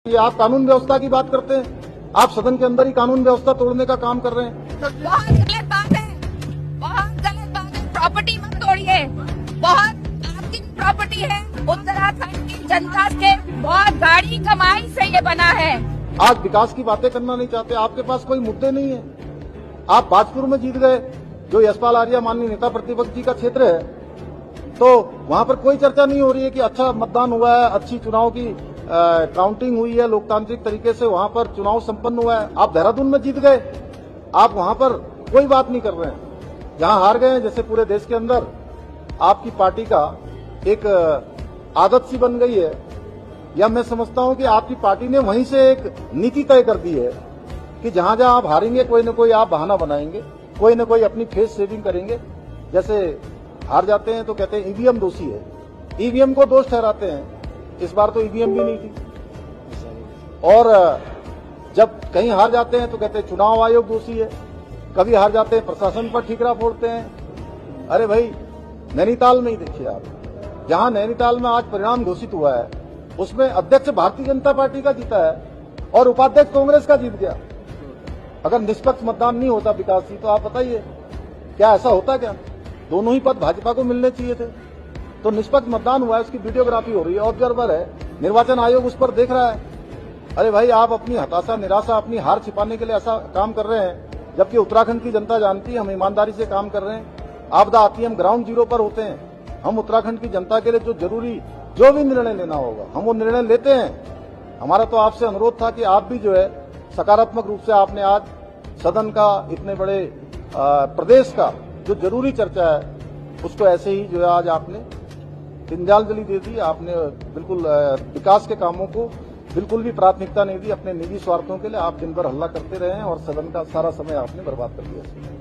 ये आप कानून व्यवस्था की बात करते हैं, आप सदन के अंदर ही कानून व्यवस्था तोड़ने का काम कर रहे हैं। तो बहुत गलत बात है, बहुत गलत बात है। प्रॉपर्टी मत तोड़िए, बहुत आपकी प्रॉपर्टी है। उत्तराखंड की जनता के बहुत गाड़ी कमाई से ये बना है। आज विकास की बातें करना नहीं चाहते, आपके पास कोई मुद्दे नहीं है। आप बाजपुर में जीत गए, जो यशपाल आर्या माननीय नेता प्रतिपक्ष जी का क्षेत्र है, तो वहां पर कोई चर्चा नहीं हो रही है कि अच्छा मतदान हुआ है, अच्छी चुनाव की काउंटिंग हुई है, लोकतांत्रिक तरीके से वहां पर चुनाव संपन्न हुआ है। आप देहरादून में जीत गए, आप वहां पर कोई बात नहीं कर रहे हैं। जहां हार गए हैं, जैसे पूरे देश के अंदर आपकी पार्टी का एक आदत सी बन गई है, या मैं समझता हूं कि आपकी पार्टी ने वहीं से एक नीति तय कर दी है कि जहां जहां आप हारेंगे कोई न कोई आप बहाना बनाएंगे, कोई न कोई अपनी फेस सेविंग करेंगे। जैसे हार जाते हैं तो कहते हैं ईवीएम दोषी है, ईवीएम को दोष ठहराते हैं। इस बार तो ईवीएम भी नहीं थी। और जब कहीं हार जाते हैं तो कहते हैं चुनाव आयोग दोषी है, कभी हार जाते हैं प्रशासन पर ठीकरा फोड़ते हैं। अरे भाई, नैनीताल में ही देखिए आप, जहां नैनीताल में आज परिणाम घोषित हुआ है, उसमें अध्यक्ष भारतीय जनता पार्टी का जीता है और उपाध्यक्ष कांग्रेस का जीत गया। अगर निष्पक्ष मतदान नहीं होता विकास जी, तो आप बताइए क्या ऐसा होता? क्या दोनों ही पद भाजपा को मिलने चाहिए थे? तो निष्पक्ष मतदान हुआ है, उसकी वीडियोग्राफी हो रही है, ऑब्जर्वर है, निर्वाचन आयोग उस पर देख रहा है। अरे भाई, आप अपनी हताशा, निराशा, अपनी हार छिपाने के लिए ऐसा काम कर रहे हैं, जबकि उत्तराखंड की जनता जानती है हम ईमानदारी से काम कर रहे हैं। आपदा आती है, हम ग्राउंड जीरो पर होते हैं। हम उत्तराखंड की जनता के लिए जो भी निर्णय लेना होगा, हम वो निर्णय लेते हैं। हमारा तो आपसे अनुरोध था कि आप भी जो है सकारात्मक रूप से, आपने आज सदन का, इतने बड़े प्रदेश का जो जरूरी चर्चा है, उसको ऐसे ही जो है आज आपने तिंजालजली दे दी। आपने बिल्कुल विकास के कामों को बिल्कुल भी प्राथमिकता नहीं दी। अपने निजी स्वार्थों के लिए आप दिन भर हल्ला करते रहे हैं और सदन का सारा समय आपने बर्बाद कर दिया।